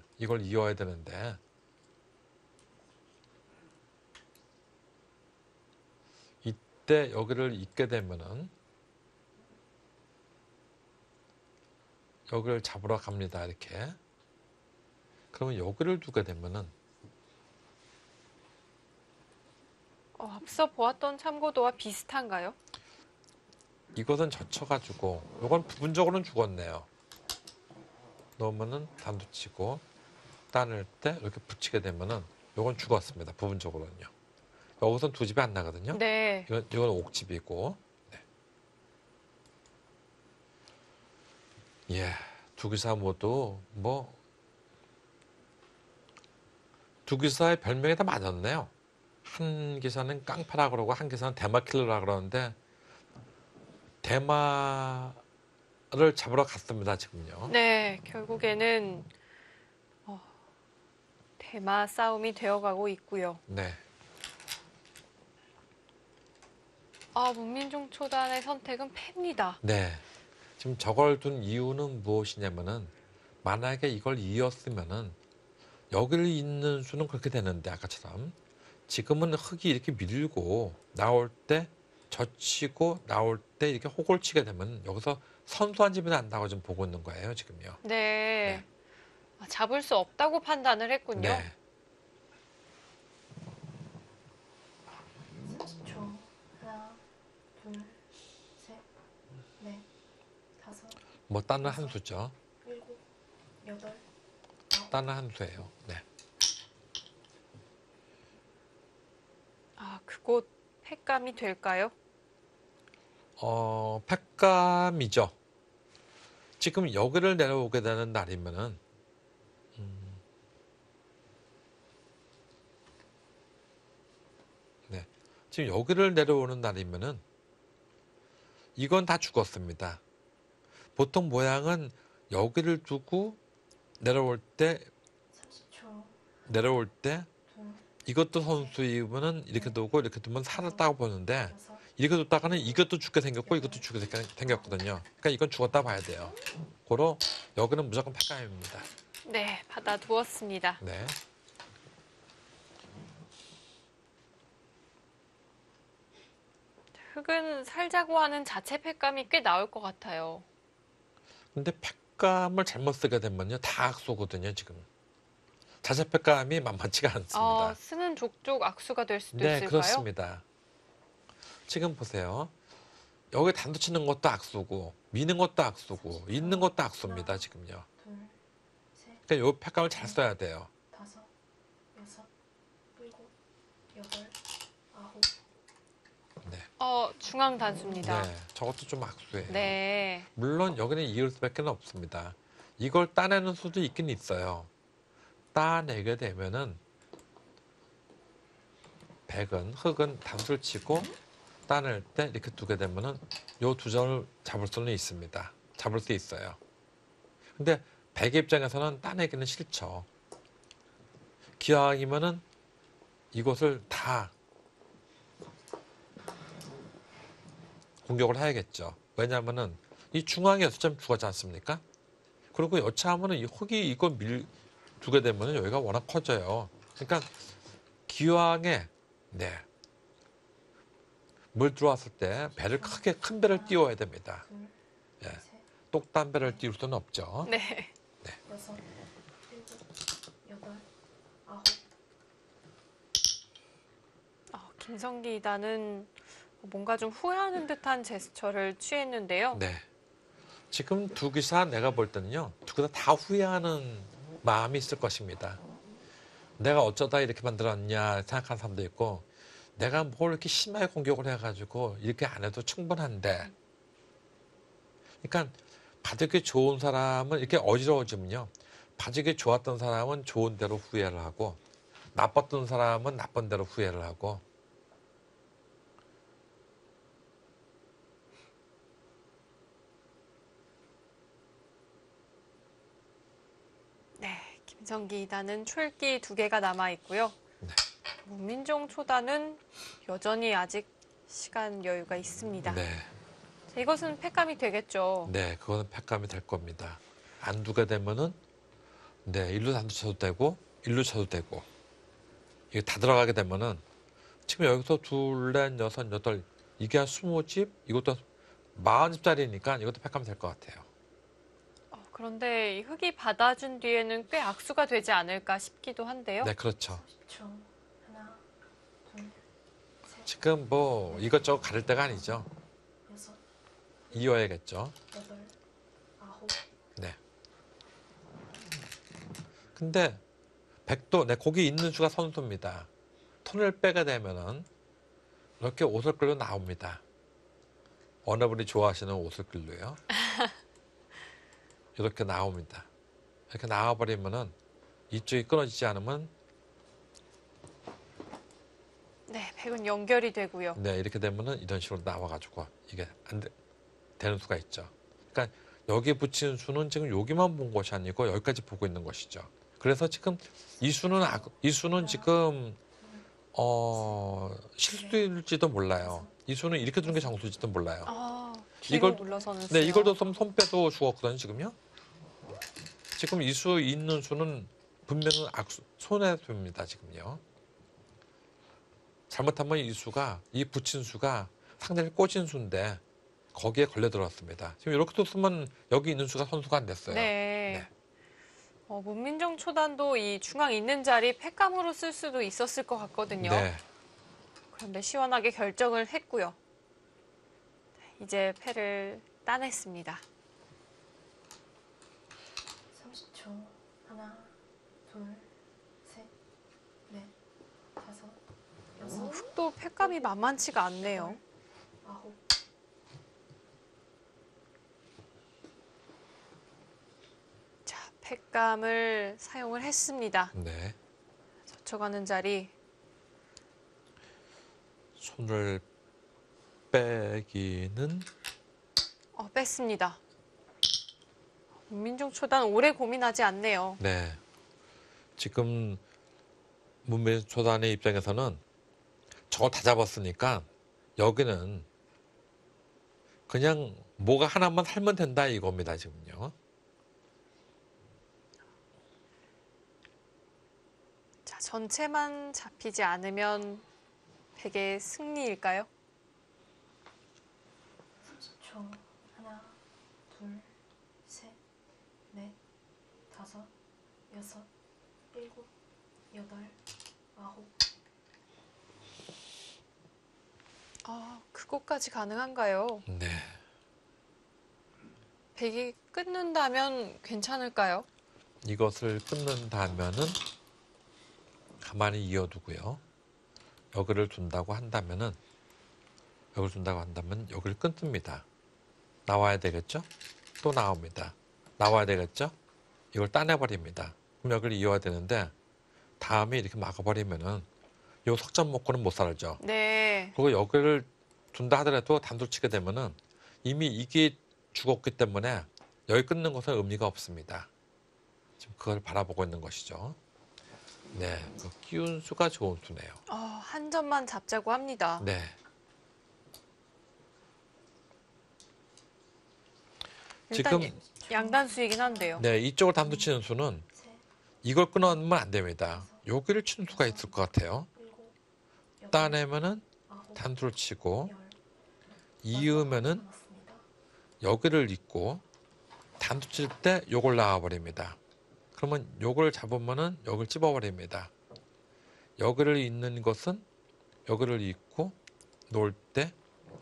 이때 여기를 잇게 되면은 여기를 잡으러 갑니다. 이렇게. 그러면 여기를 두게 되면은 앞서 보았던 참고도와 비슷한가요? 이것은 젖혀가지고 이건 부분적으로는 죽었네요. 넣으면은 단도 치고 따낼 때 이렇게 붙이게 되면은 이건 죽었습니다. 부분적으로는요. 여기서는 두 집이 안 나거든요. 네. 이건 옥집이고. 네. 예, 두 기사 모두 두 기사의 별명이 다 맞았네요. 한 기사는 깡패라 그러고 한 기사는 대마킬러라 그러는데 대마 대마를 잡으러 갔습니다, 지금요. 네, 결국에는 대마 싸움이 되어가고 있고요. 네. 문민중 초단의 선택은 패입니다. 네. 지금 저걸 둔 이유는 무엇이냐면은 만약에 이걸 이었으면은 여기를 잇는 수는 그렇게 되는데 아까처럼 지금은 흙이 이렇게 밀고 나올 때 젖히고 나올 때 이렇게 호골 치게 되면 여기서 선수한 집이 난다고 지금 보고 있는 거예요, 지금요. 네. 잡을 수 없다고 판단을 했군요. 네. 30초. 하나, 둘, 셋, 넷, 다섯, 뭐 따는 한 수죠. 일곱, 여덟, 아홉. 따는 한 수예요. 네. 그곳 패감이 될까요? 팩감이죠. 지금 여기를 내려오게 되는 날이면은 네. 지금 여기를 내려오는 날이면은 이건 다 죽었습니다. 보통 모양은 여기를 두고 내려올 때 30초. 내려올 때 둘, 이것도 선수이면은 이렇게 두고 이렇게 두면 살았다고 보는데 여섯, 이렇게 뒀다가는 이것도 죽게 생겼고 이것도 죽게 생겼거든요. 그러니까 이건 죽었다 봐야 돼요. 고로 여기는 무조건 팩감입니다. 네, 받아두었습니다. 네. 흙은 살자고 하는 자체 패감이 꽤 나올 것 같아요. 근데 팩감을 잘못 쓰게 되면요 다 악수거든요 지금. 자체 팩감이 만만치가 않습니다. 쓰는 족족 악수가 될 수도 네, 있을까요? 그렇습니다. 지금 보세요. 여기 단도 치는 것도 악수고 미는 것도 악수고 있는 것도 악수입니다 지금요. 둘, 셋, 그러니까 요 팩감을 잘 써야 돼요. 다섯, 여섯, 일곱, 여덟, 아홉. 네. 중앙 단수입니다. 네, 저것도 좀 악수예요. 네. 물론 여기는 이을 수밖에 없습니다. 이걸 따내는 수도 있긴 있어요. 따내게 되면은 흙은 단수를 치고 따낼 때 이렇게 두게 되면은 요 두 점을 잡을 수는 있습니다. 잡을 수 있어요. 근데 백의 입장에서는 따내기는 싫죠. 기왕이면은 이곳을 다 공격을 해야겠죠. 왜냐하면은 이 중앙에 6점 죽었지 않습니까? 그리고 여차하면은 이 흙이 이걸 두게 되면은 여기가 워낙 커져요. 그러니까 기왕에 네. 물 들어왔을 때 배를 크게 큰 배를 띄워야 됩니다. 둘, 예. 셋, 똑단 배를 띄울 수는 없죠. 네. 여섯, 일곱, 여덟, 아홉. 김성기 이단은 뭔가 좀 후회하는 듯한 제스처를 취했는데요. 네. 지금 두 기사 내가 볼 때는요. 두 기사 다 후회하는 마음이 있을 것입니다. 내가 어쩌다 이렇게 만들었냐 생각하는 사람도 있고 내가 뭘 이렇게 심하게 공격을 해가지고 이렇게 안 해도 충분한데 그러니까 바둑이 좋은 사람은 이렇게 어지러워지면요. 바둑이 좋았던 사람은 좋은 대로 후회를 하고 나빴던 사람은 나쁜 대로 후회를 하고 네, 김성기 이단은 출기 2개가 남아 있고요. 네. 문민종 초단은 여전히 아직 시간 여유가 있습니다. 네. 자, 이것은 패감이 되겠죠. 네, 그거는 팩감이 될 겁니다. 안 두게 되면은 네, 일루 단두 쳐도 되고 일루 쳐도 되고 이게 다 들어가게 되면은 지금 여기서 둘, 넷, 여섯, 여덟 이게 한 20집 이것도 40집짜리니까 이것도 팩감이 될 것 같아요. 그런데 이 흙이 받아준 뒤에는 꽤 악수가 되지 않을까 싶기도 한데요. 네, 그렇죠. 30초. 하나, 둘, 셋, 지금 뭐 이것저것 가릴 때가 아니죠. 여섯, 이어야겠죠. 여덟, 아홉. 네. 근데 백도 네, 거기 있는 수가 선수입니다. 톤을 빼게 되면은 이렇게 옷을 끌고 나옵니다. 어느 분이 좋아하시는 옷을 끌고요. 이렇게 나옵니다. 이렇게 나와버리면은 이쪽이 끊어지지 않으면 네, 백은 연결이 되고요. 네, 이렇게 되면은 이런 식으로 나와가지고 이게 되는 수가 있죠. 그러니까 여기 붙인 수는 지금 여기만 본 것이 아니고 여기까지 보고 있는 것이죠. 그래서 지금 이 수는 지금 실수일지도 몰라요. 이 수는 이렇게 두는 게 정수일지도 몰라요. 아, 뒤로 이걸- 물러서는 네, 수요. 이걸 뒀으면 손 빼도 죽었거든요, 지금요. 지금 이 수 있는 수는 분명히 손해수입니다, 지금요. 잘못하면 이 수가, 이 붙인 수가 상당히 꽂힌 수인데 거기에 걸려 들어왔습니다. 지금 이렇게 뒀으면 여기 있는 수가 선수가 안 됐어요. 네. 네. 문민정 초단도 이 중앙 있는 자리 팩감으로 쓸 수도 있었을 것 같거든요. 네. 그런데 시원하게 결정을 했고요. 이제 패를 따냈습니다. 30초. 하나, 둘, 셋, 넷, 다섯, 여섯, 흑도 팩감이 만만치가 않네요. 아홉. 자, 팩감을 사용을 했습니다. 네. 젖혀가는 자리. 손을 빼기는 뺐습니다. 문민정 초단 오래 고민하지 않네요. 네. 지금 문민 초단의 입장에서는 저거 다 잡았으니까 여기는 그냥 뭐가 하나만 살면 된다 이겁니다, 지금요. 자, 전체만 잡히지 않으면 백의 승리일까요? 30초. 하나, 둘, 셋, 넷, 다섯, 여섯, 일곱, 여덟, 아홉. 그것까지 가능한가요? 네. 백이 끊는다면 괜찮을까요? 이것을 끊는다면은 가만히 이어두고요. 여기를 둔다고 한다면 여기를 끊습니다. 나와야 되겠죠? 또 나옵니다. 나와야 되겠죠? 이걸 따내버립니다. 그럼 여기를 이어야 되는데 다음에 이렇게 막아버리면은 요 석점 먹고는 못 살죠. 네. 그리고 여기를 둔다 하더라도 단도치게 되면은 이미 이게 죽었기 때문에 여기 끊는 것은 의미가 없습니다. 지금 그걸 바라보고 있는 것이죠. 네, 그 끼운 수가 좋은 수네요. 한 점만 잡자고 합니다. 네. 일단 지금 양단수이긴 한데요. 네, 이쪽을 단도 치는 수는 셋, 이걸 끊으면 안 됩니다. 여기를 치는 수가 있을 것 같아요. 일곱, 여덟, 따내면은 아홉, 단수를 치고 열. 이으면은 남았습니다. 여기를 잇고 단수 칠 때 요걸 나와버립니다. 그러면 요걸 잡으면은 여기를 찝어버립니다. 여기를 잇는 것은 여기를 잇고 놓을 때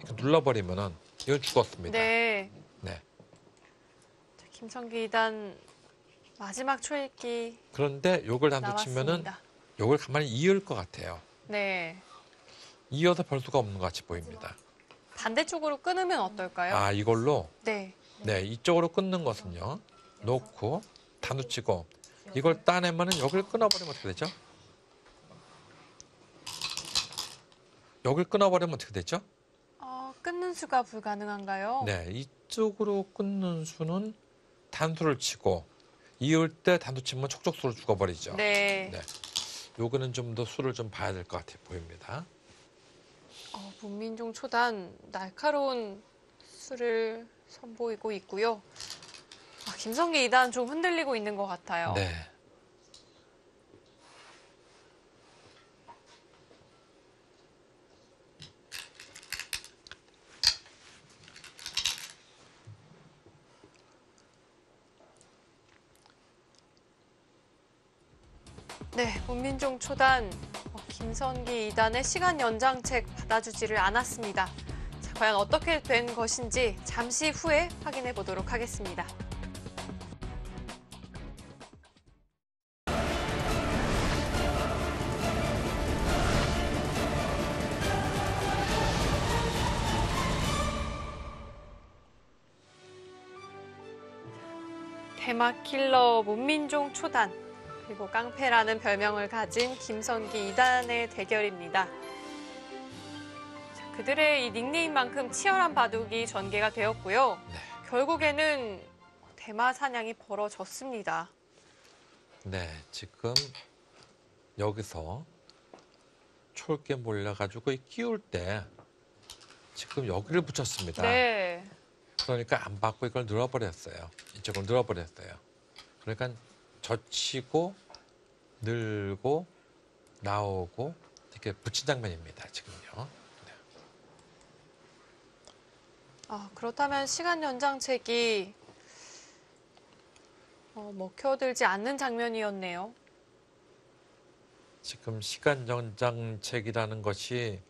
이렇게 눌러버리면은 이건 죽었습니다. 네. 네. 자, 김성기 2단 마지막 초읽기 그런데 요걸 단수 치면은 나왔습니다. 요걸 가만히 이을 것 같아요. 네. 이어서 별 수가 없는 것 같이 보입니다. 반대쪽으로 끊으면 어떨까요? 아, 이걸로 네. 네, 이쪽으로 끊는 것은요. 놓고 단수 치고 이걸 따내면은 여기를 끊어버리면 어떻게 되죠? 여기를 끊어버리면 어떻게 되죠? 끊는 수가 불가능한가요? 네, 이쪽으로 끊는 수는 단수를 치고 이을 때 단수 치면 촉촉수로 죽어버리죠. 네. 네. 요거는 좀 더 수를 좀 봐야 될 것 같아 보입니다. 문민종 초단 날카로운 수를 선보이고 있고요. 김성기 2단 좀 흔들리고 있는 것 같아요. 네. 네, 문민종 초단 김성기 2단의 시간 연장책 받아주지를 않았습니다. 자, 과연 어떻게 된 것인지 잠시 후에 확인해 보도록 하겠습니다. 대막 킬러 문민종 초단 그리고 깡패라는 별명을 가진 김성기 2단의 대결입니다. 자, 그들의 이 닉네임만큼 치열한 바둑이 전개가 되었고요. 네. 결국에는 대마 사냥이 벌어졌습니다. 네, 지금 여기서 촐게 몰려가지고 끼울 때 지금 여기를 붙였습니다. 네. 그러니까 안 받고 이걸 늘어버렸어요. 이쪽을 늘어버렸어요. 그러니까 젖히고 늘고 나오고 이렇게 붙인 장면입니다. 지금요. 네. 그렇다면 시간 연장책이 먹혀들지 않는 장면이었네요. 지금 시간 연장책이라는 것이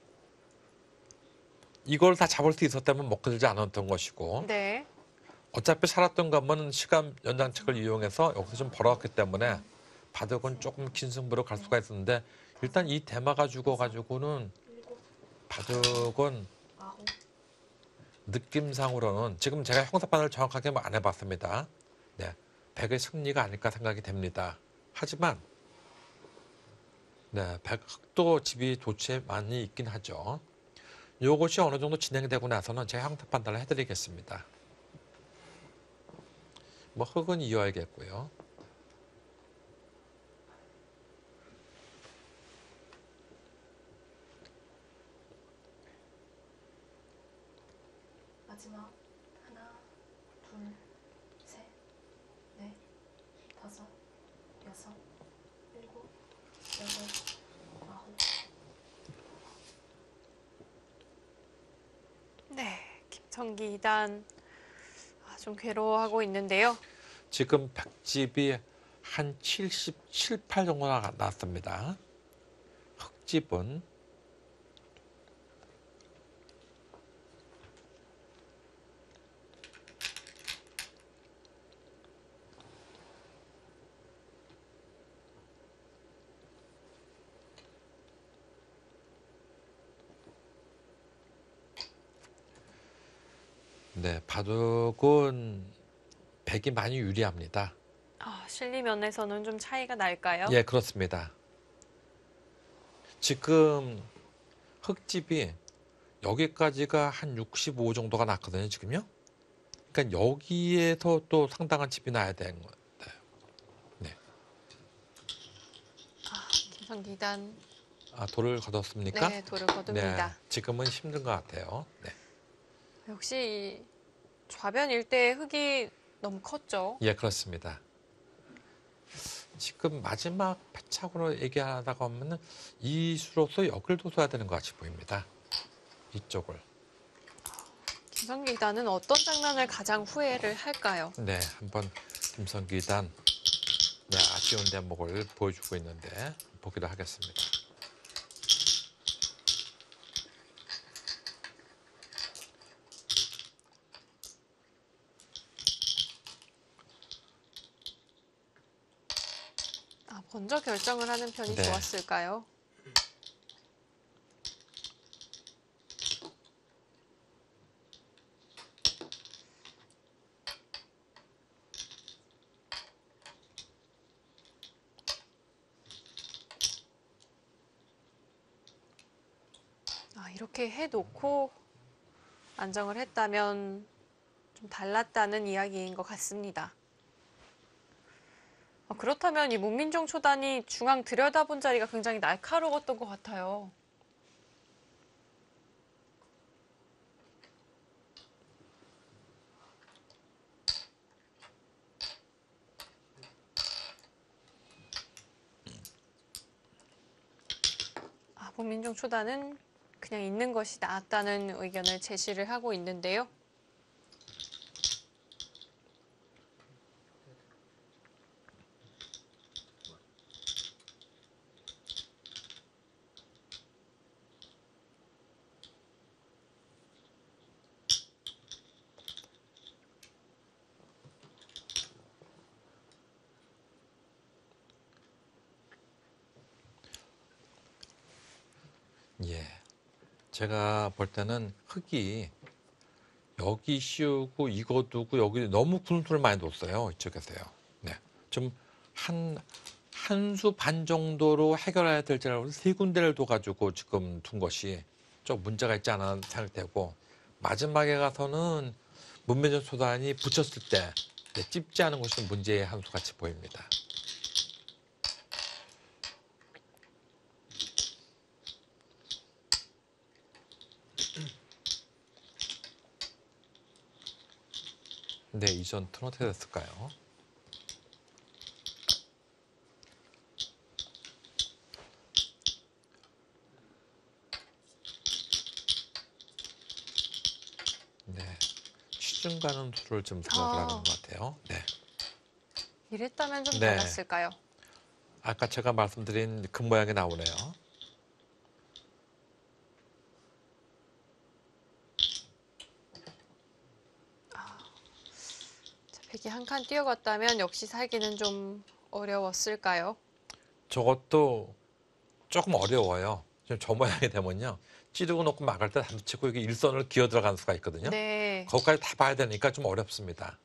이걸 다 잡을 수 있었다면 먹혀들지 않았던 것이고 네. 어차피 살았던 것은 시간 연장책을 이용해서 여기서 좀 벌어왔기 때문에 바둑은 조금 긴 승부로 갈 수가 있었는데 일단 이 대마가 죽어가지고는 7, 바둑은 9, 느낌상으로는 지금 제가 형사판을 정확하게 안 해봤습니다. 네, 백의 승리가 아닐까 생각이 됩니다. 하지만 네, 백도 집이 도처에 많이 있긴 하죠. 이것이 어느 정도 진행되고 나서는 제가 형사 판단을 해드리겠습니다. 뭐 흙은 이어야겠고요. 마지막 하나, 둘, 셋, 넷, 다섯, 여섯, 일곱, 여덟, 아홉. 네. 김성기 2단 좀 괴로워하고 있는데요. 지금 백집이 한 77, 8 정도 났습니다. 흙집은 네, 바둑은 백이 많이 유리합니다. 실리 면에서는 좀 차이가 날까요? 예, 그렇습니다. 지금 흙집이 여기까지가 한 65 정도가 났거든요, 지금요. 그러니까 여기에서 또 상당한 집이 나야 되는 거예요. 네. 김성기 2단 돌을 거뒀습니까? 네, 돌을 거둡니다. 네, 지금은 힘든 것 같아요. 네. 역시 이 좌변 일대의 흙이 너무 컸죠. 예, 그렇습니다. 지금 마지막 패착으로 얘기하다가 보면 이 수로서 여길 둬야 되는 것 같이 보입니다. 이쪽을. 김성기 2단은 어떤 장난을 가장 후회를 할까요? 네, 한번 김성기단 네, 아쉬운 대목을 보여주고 있는데 보기로 하겠습니다. 먼저 결정을 하는 편이 네. 좋았을까요? 이렇게 해놓고 안정을 했다면 좀 달랐다는 이야기인 것 같습니다. 그렇다면 이 문민종 초단이 중앙 들여다본 자리가 굉장히 날카로웠던 것 같아요. 문민종 초단은 그냥 있는 것이 낫다는 의견을 제시를 하고 있는데요. 예, 제가 볼 때는 흙이 여기 씌우고 이거 두고 여기 너무 군수를 많이 뒀어요. 이쪽에서요. 네, 좀 한 수 반 정도로 해결해야 될 줄 알고 세 군데를 둬가지고 지금 둔 것이 좀 문제가 있지 않아 생각되고 마지막에 가서는 문민종 초단이 붙였을 때 네, 찝지 않은 것이 문제의 한 수 같이 보입니다. 네, 이 전투는 어떻게 됐을까요? 네, 취중 가는 수를 좀 생각을 하는 것 같아요. 네, 이랬다면 좀 네. 달랐을까요? 아까 제가 말씀드린 금 모양이 나오네요. 자, 백이 한 칸 뛰어갔다면 역시 살기는 좀 어려웠을까요? 저것도 조금 어려워요. 지금 저 모양이 되면요. 찌르고 놓고 막을 때 단치고 이게 일선을 기어 들어간 수가 있거든요. 네. 거기까지 다 봐야 되니까 좀 어렵습니다.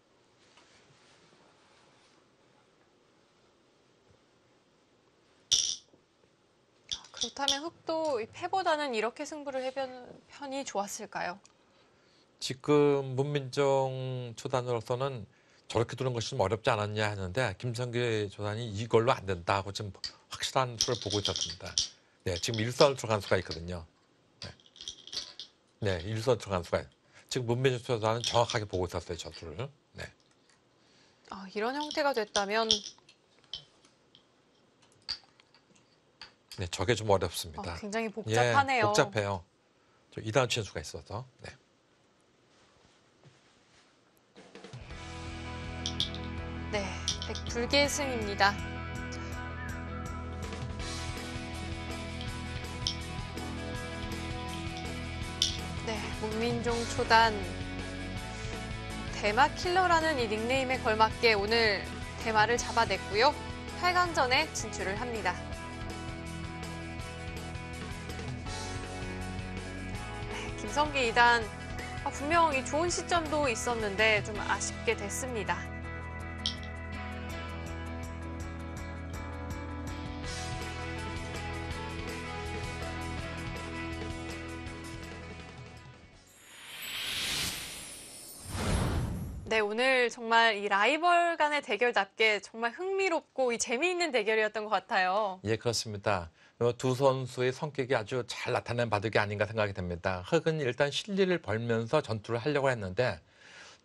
그렇다면 흑도 이 패보다는 이렇게 승부를 해본 편이 좋았을까요? 지금 문민정 초단으로서는 저렇게 두는 것이 좀 어렵지 않았냐 하는데 김성규 초단이 이걸로 안 된다 하고 지금 확실한 수를 보고 있었습니다. 네, 지금 일선을 들어간 수가 있거든요. 네, 일선 들어간 수가. 지금 문민정 초단은 정확하게 보고 있었어요, 저 수를. 네. 이런 형태가 됐다면 네, 저게 좀 어렵습니다. 굉장히 복잡하네요. 예, 복잡해요. 저 2단 치는 수가 있어서. 네. 네, 백 불계승입니다. 네, 문민종 초단 대마 킬러라는 이 닉네임에 걸맞게 오늘 대마를 잡아냈고요. 8강전에 진출을 합니다. 네, 김성기 2단 분명 좋은 시점도 있었는데 좀 아쉽게 됐습니다. 네, 오늘 정말 이 라이벌 간의 대결답게 정말 흥미롭고 이 재미있는 대결이었던 것 같아요. 예, 그렇습니다. 두 선수의 성격이 아주 잘 나타낸 바둑이 아닌가 생각이 됩니다. 흑은 일단 실리를 벌면서 전투를 하려고 했는데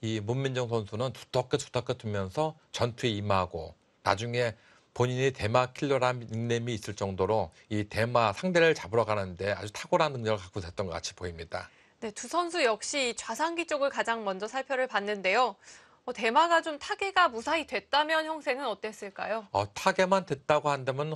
이 문민정 선수는 두텁게 두면서 전투에 임하고 나중에 본인이 대마 킬러라는 닉네임이 있을 정도로 이 대마 상대를 잡으러 가는데 아주 탁월한 능력을 갖고 있었던 것 같이 보입니다. 네, 두 선수 역시 좌상기 쪽을 가장 먼저 살펴를 봤는데요. 대마가 좀 타개가 무사히 됐다면 형세는 어땠을까요? 타개만 됐다고 한다면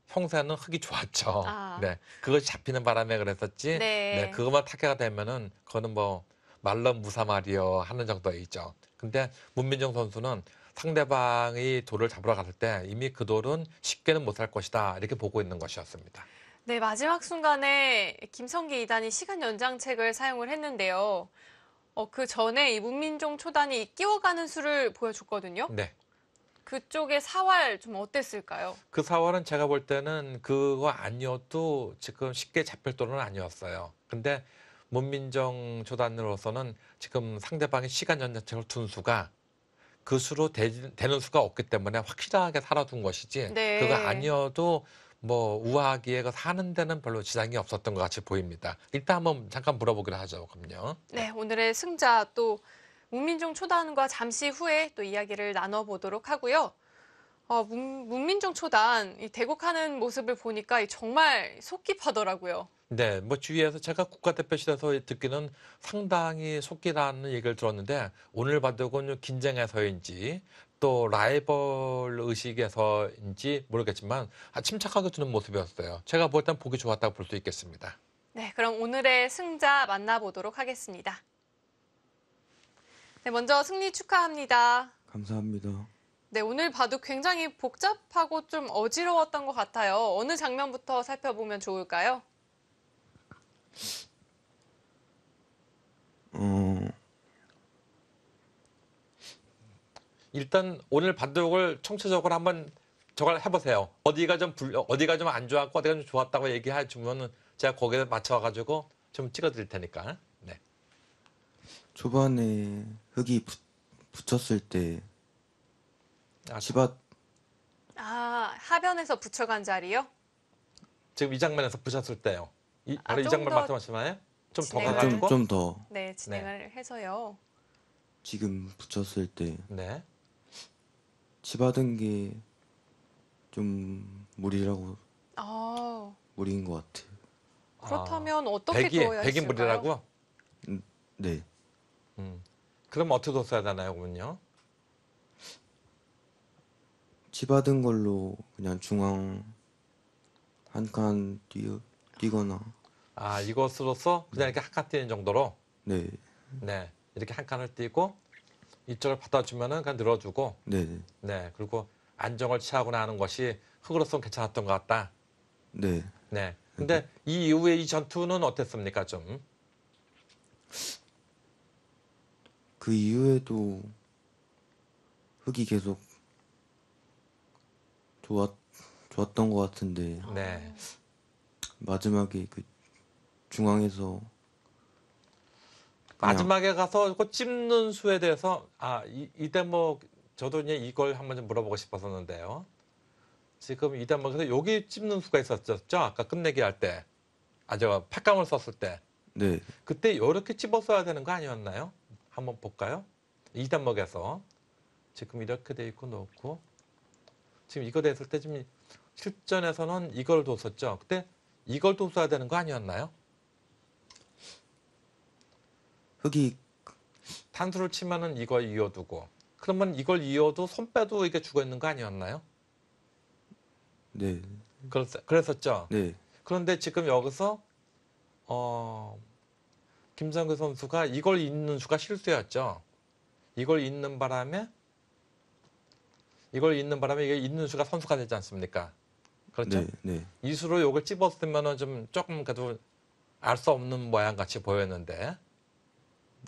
형세는 흑이 좋았죠. 아. 네, 그것이 잡히는 바람에 그랬었지. 네. 그것만 타개가 되면은 그거는 뭐 말러 무사말이여 하는 정도이죠. 근데 문민정 선수는 상대방이 돌을 잡으러 갔을 때 이미 그 돌은 쉽게는 못 살 것이다 이렇게 보고 있는 것이었습니다. 네, 마지막 순간에 김성기 2단이 시간 연장책을 사용을 했는데요. 그 전에 이 문민종 초단이 끼워가는 수를 보여줬거든요. 네. 그쪽의 사활 좀 어땠을까요? 그 사활은 제가 볼 때는 그거 아니어도 지금 쉽게 잡힐 돌은 아니었어요. 근데 문민정 초단으로서는 지금 상대방의 시간 연장책을 둔 수가 그 수로 되는 수가 없기 때문에 확실하게 살아둔 것이지 네. 그거 아니어도 뭐 우아하기에 사는 데는 별로 지장이 없었던 것 같이 보입니다. 일단 한번 잠깐 물어보기로 하죠. 그럼요. 네, 오늘의 승자 또 문민종 초단과 잠시 후에 또 이야기를 나눠보도록 하고요. 문민종 초단 이 대국하는 모습을 보니까 정말 속 깊하더라고요. 네, 뭐 주위에서 제가 국가대표실에서 듣기는 상당히 속기라는 얘기를 들었는데 오늘 바둑은 긴장해서인지 또 라이벌 의식에서인지 모르겠지만 침착하게 두는 모습이었어요. 제가 볼 땐 보기 좋았다고 볼 수 있겠습니다. 네, 그럼 오늘의 승자 만나보도록 하겠습니다. 네, 먼저 승리 축하합니다. 감사합니다. 네, 오늘 바둑 굉장히 복잡하고 좀 어지러웠던 것 같아요. 어느 장면부터 살펴보면 좋을까요? 일단 오늘 바둑을 총체적으로 한번 저걸 해보세요. 어디가 좀 안 좋았고 어디가 좀 좋았다고 얘기해 주면은 제가 거기에 맞춰가지고 좀 찍어드릴 테니까. 네. 초반에 흙이 붙였을 때 아, 치바 아, 하변에서 붙여간 자리요? 지금 이 장면에서 부셨을 때요. 바로 이 좀 장면 더 말씀하시나요? 좀 더 진행을- 가가지고? 좀 더 네, 진행을 해서요. 지금 붙였을 때 네. 치받은 게 좀 무리라고 아, 무리인 것 같아요. 그렇다면 어떻게 두어야 백이 했을까요? 물이라고? 네, 그럼 어떻게 뒀어야 되나요, 그러면요? 치받은 걸로 그냥 중앙 한 칸 뛰거나 아, 이것으로서 그냥 이렇게 한 칸 뛰는 정도로? 네, 네. 이렇게 한 칸을 뛰고 이쪽을 받아주면은 그냥 늘어주고 네, 네. 그리고 안정을 취하거나 하는 것이 흙으로서는 괜찮았던 것 같다. 네. 네. 근데 이 이후에 이 전투는 어땠습니까, 좀? 그 이후에도 흙이 계속 좋았던 것 같은데 네. 마지막에 그 중앙에서 그냥 마지막에 가서 그 찝는 수에 대해서 이 대목 저도 이제 이걸 한번 좀 물어보고 싶었었는데요. 지금 이 대목에서 여기 찝는 수가 있었죠. 아까 끝내기 할 때. 저 팥감을 썼을 때. 네, 그때 이렇게 찝었어야 되는 거 아니었나요? 한번 볼까요? 이 대목에서 지금 이렇게 돼 있고 놓고 지금 이거 됐을 때 지금 실전에서는 이걸 뒀었죠. 그때 이걸 뒀어야 되는 거 아니었나요? 흙이 탄수를 치면은 이걸 이어두고 그러면 이걸 이어도 손 빼도 이게 죽어 있는 거 아니었나요? 네, 그랬었죠. 네, 그런데 지금 여기서 김성규 선수가 이걸 잇는 수가 실수였죠. 이걸 잇는 바람에 이게 잇는 수가 선수가 되지 않습니까? 그렇죠? 네, 네, 이 수로 이걸 찝었으면은 좀 조금 그래도 알 수 없는 모양 같이 보였는데.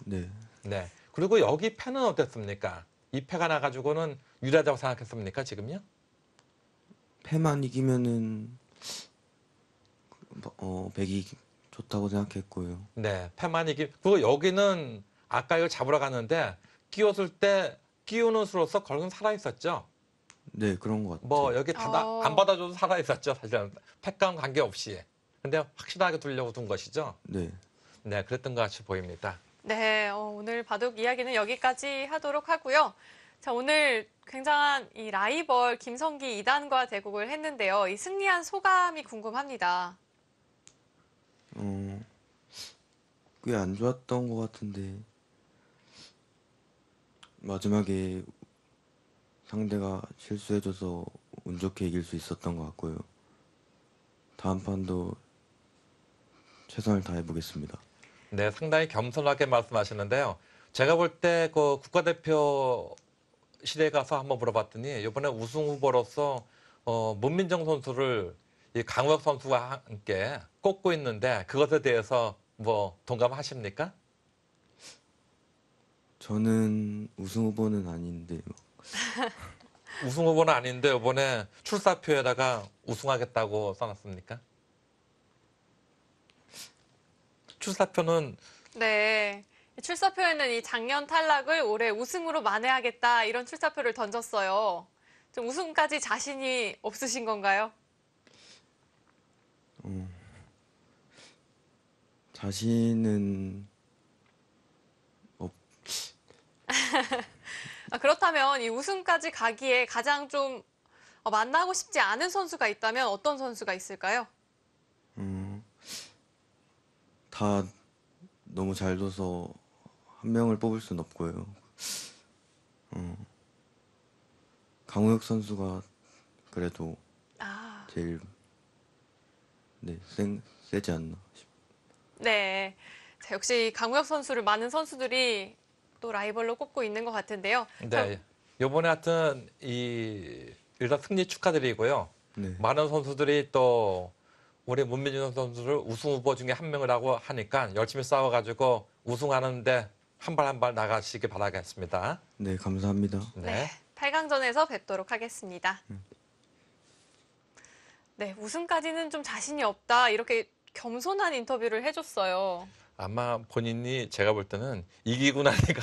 네. 네. 그리고 여기 패는 어땠습니까? 이 패가 나가지고는 유리하다고 생각했습니까, 지금요? 패만 이기면은 백이 좋다고 생각했고요. 네. 패만 이기. 그리고 여기는 아까 이거 잡으러 갔는데 끼웠을 때 끼우는 수로서 걸은 살아있었죠. 네, 그런 것 같아요. 뭐 여기 안 어. 받아줘도 살아있었죠, 사실은. 패감 관계없이. 근데 확실하게 두려고 둔 것이죠. 네, 네. 그랬던 것 같이 보입니다. 네, 오늘 바둑 이야기는 여기까지 하도록 하고요. 자, 오늘 굉장한 이 라이벌 김성기 2단과 대국을 했는데요. 이 승리한 소감이 궁금합니다. 꽤 안 좋았던 것 같은데 마지막에 상대가 실수해줘서 운 좋게 이길 수 있었던 것 같고요. 다음 판도 최선을 다해보겠습니다. 네, 상당히 겸손하게 말씀하시는데요. 제가 볼 때 그 국가대표 시대에 가서 한번 물어봤더니 이번에 우승 후보로서 문민정 선수를 이 강우혁 선수와 함께 꼽고 있는데 그것에 대해서 뭐 동감하십니까? 저는 우승 후보는 아닌데 우승 후보는 아닌데 이번에 출사표에다가 우승하겠다고 써놨습니까? 출사표는 네. 이 출사표에는 이 작년 탈락을 올해 우승으로 만회하겠다 이런 출사표를 던졌어요. 좀 우승까지 자신이 없으신 건가요? 자신은 그렇다면 이 우승까지 가기에 가장 좀 만나고 싶지 않은 선수가 있다면 어떤 선수가 있을까요? 다 너무 잘 둬서 한 명을 뽑을 순 없고요. 강우혁 선수가 그래도 아, 제일 세지 않나 싶어요. 네. 자, 역시 강우혁 선수를 많은 선수들이 또 라이벌로 꼽고 있는 것 같은데요. 네, 이번에 하여튼 일단 승리 축하드리고요. 네, 많은 선수들이 또 우리 문민준 선수를 우승 후보 중에 한 명이라고 하니까 열심히 싸워가지고 우승하는데 한 발 한 발 나가시기 바라겠습니다. 네, 감사합니다. 네. 8강전에서 뵙도록 하겠습니다. 네, 우승까지는 좀 자신이 없다. 이렇게 겸손한 인터뷰를 해줬어요. 아마 본인이 제가 볼 때는 이기고 나니까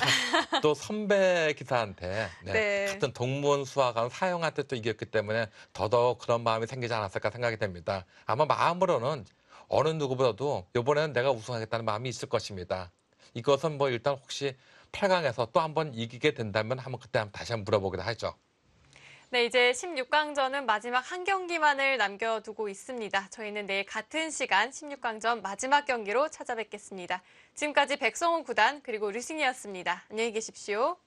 또 선배 기사한테 네. 같은 동문 수학원 사형한테 또 이겼기 때문에 더더욱 그런 마음이 생기지 않았을까 생각이 됩니다. 아마 마음으로는 어느 누구보다도 이번에는 내가 우승하겠다는 마음이 있을 것입니다. 이것은 뭐 일단 혹시 8강에서 또 한번 이기게 된다면 한번 그때 다시 한번 물어보기도 하죠. 네, 이제 16강전은 마지막 한 경기만을 남겨두고 있습니다. 저희는 내일 같은 시간 16강전 마지막 경기로 찾아뵙겠습니다. 지금까지 백성호 구단 그리고 류승희였습니다. 안녕히 계십시오.